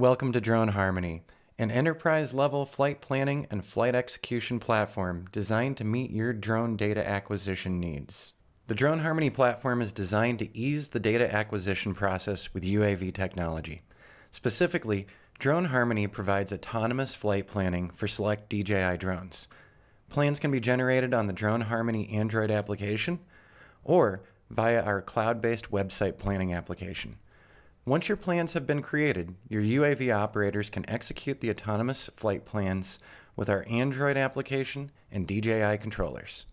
Welcome to Drone Harmony, an enterprise-level flight planning and flight execution platform designed to meet your drone data acquisition needs. The Drone Harmony platform is designed to ease the data acquisition process with UAV technology. Specifically, Drone Harmony provides autonomous flight planning for select DJI drones. Plans can be generated on the Drone Harmony Android application or via our cloud-based website planning application. Once your plans have been created, your UAV operators can execute the autonomous flight plans with our Android application and DJI controllers.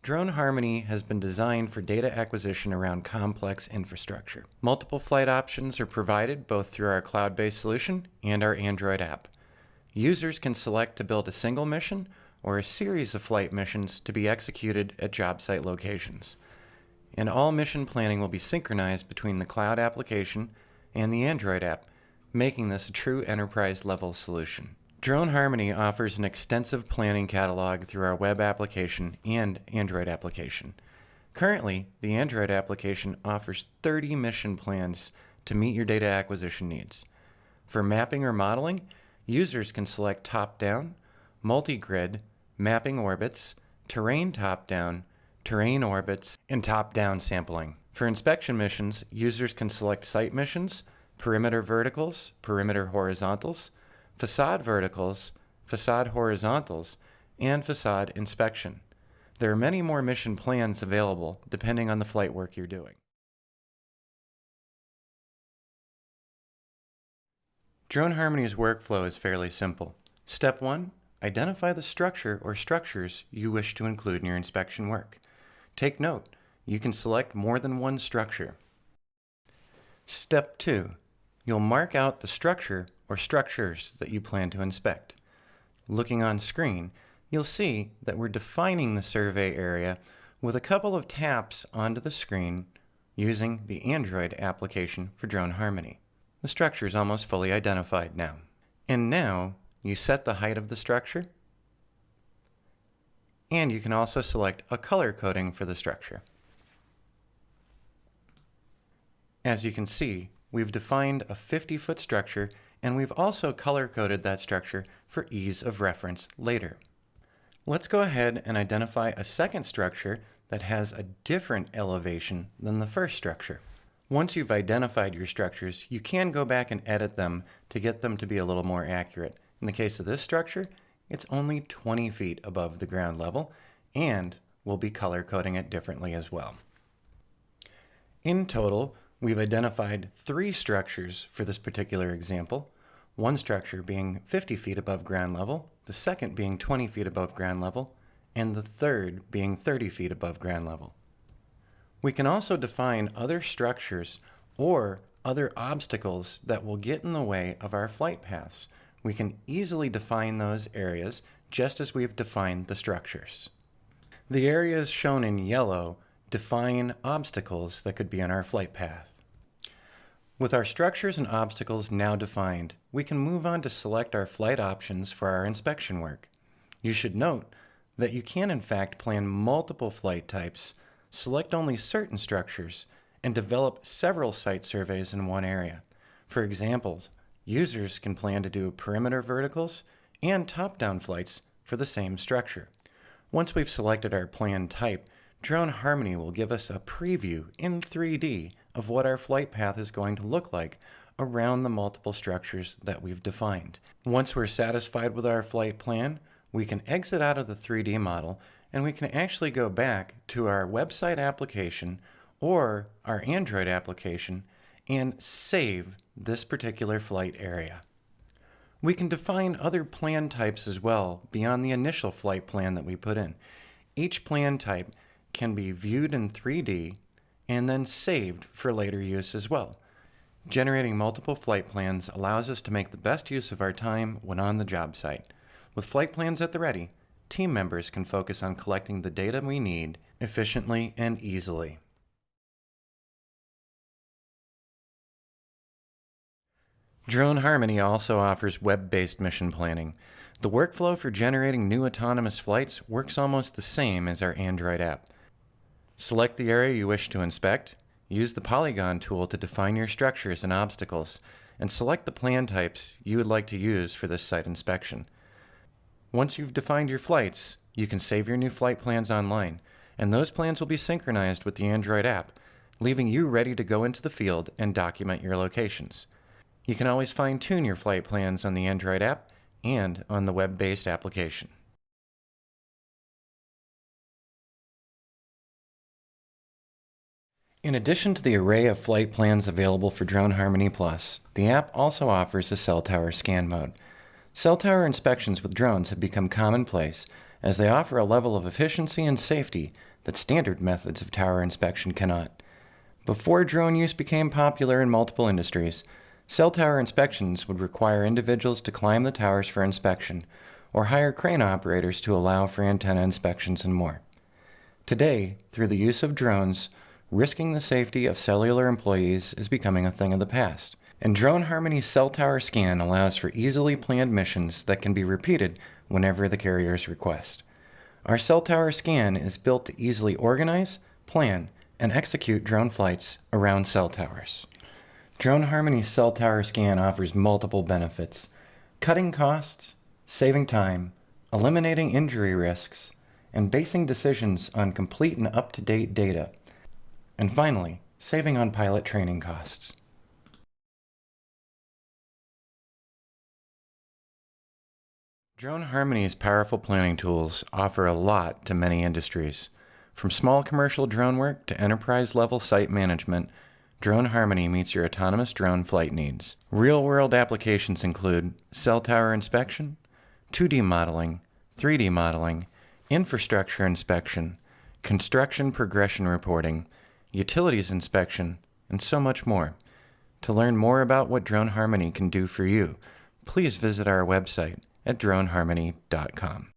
Drone Harmony has been designed for data acquisition around complex infrastructure. Multiple flight options are provided both through our cloud-based solution and our Android app. Users can select to build a single mission or a series of flight missions to be executed at job site locations. And all mission planning will be synchronized between the cloud application and the Android app, making this a true enterprise-level solution. Drone Harmony offers an extensive planning catalog through our web application and Android application. Currently, the Android application offers 30 mission plans to meet your data acquisition needs. For mapping or modeling, users can select top-down, multi-grid, mapping orbits, terrain top-down, terrain orbits, and top-down sampling. For inspection missions, users can select site missions, perimeter verticals, perimeter horizontals, facade verticals, facade horizontals, and facade inspection. There are many more mission plans available depending on the flight work you're doing. Drone Harmony's workflow is fairly simple. Step 1. Identify the structure or structures you wish to include in your inspection work. Take note, you can select more than one structure. Step 2. You'll mark out the structure or structures that you plan to inspect. Looking on screen, you'll see that we're defining the survey area with a couple of taps onto the screen using the Android application for Drone Harmony. The structure is almost fully identified now. And now, you set the height of the structure, and you can also select a color coding for the structure. As you can see, we've defined a 50-foot structure, and we've also color-coded that structure for ease of reference later. Let's go ahead and identify a second structure that has a different elevation than the first structure. Once you've identified your structures, you can go back and edit them to get them to be a little more accurate. In the case of this structure, it's only 20 feet above the ground level, and we'll be color coding it differently as well. In total, we've identified 3 structures for this particular example, one structure being 50 feet above ground level, the second being 20 feet above ground level, and the third being 30 feet above ground level. We can also define other structures or other obstacles that will get in the way of our flight paths. We can easily define those areas just as we've defined the structures. The areas shown in yellow define obstacles that could be on our flight path. With our structures and obstacles now defined, we can move on to select our flight options for our inspection work. You should note that you can in fact plan multiple flight types, select only certain structures, and develop several site surveys in one area. For example, users can plan to do perimeter verticals and top-down flights for the same structure. Once we've selected our plan type, Drone Harmony will give us a preview in 3D of what our flight path is going to look like around the multiple structures that we've defined. Once we're satisfied with our flight plan, we can exit out of the 3D model and we can actually go back to our website application or our Android application and save this particular flight area. We can define other plan types as well beyond the initial flight plan that we put in. Each plan type can be viewed in 3D and then saved for later use as well. Generating multiple flight plans allows us to make the best use of our time when on the job site. With flight plans at the ready, team members can focus on collecting the data we need efficiently and easily. Drone Harmony also offers web-based mission planning. The workflow for generating new autonomous flights works almost the same as our Android app. Select the area you wish to inspect, use the polygon tool to define your structures and obstacles, and select the plan types you would like to use for this site inspection. Once you've defined your flights, you can save your new flight plans online, and those plans will be synchronized with the Android app, leaving you ready to go into the field and document your locations. You can always fine-tune your flight plans on the Android app and on the web-based application. In addition to the array of flight plans available for Drone Harmony Plus, the app also offers a cell tower scan mode. Cell tower inspections with drones have become commonplace as they offer a level of efficiency and safety that standard methods of tower inspection cannot. Before drone use became popular in multiple industries, cell tower inspections would require individuals to climb the towers for inspection or hire crane operators to allow for antenna inspections and more. Today, through the use of drones, risking the safety of cellular employees is becoming a thing of the past, and Drone Harmony's cell tower scan allows for easily planned missions that can be repeated whenever the carriers request. Our cell tower scan is built to easily organize, plan, and execute drone flights around cell towers. Drone Harmony's cell tower scan offers multiple benefits: cutting costs, saving time, eliminating injury risks, and basing decisions on complete and up-to-date data. And finally, saving on pilot training costs. Drone Harmony's powerful planning tools offer a lot to many industries. From small commercial drone work to enterprise-level site management, Drone Harmony meets your autonomous drone flight needs. Real-world applications include cell tower inspection, 2D modeling, 3D modeling, infrastructure inspection, construction progression reporting, utilities inspection, and so much more. To learn more about what Drone Harmony can do for you, please visit our website at droneharmony.com.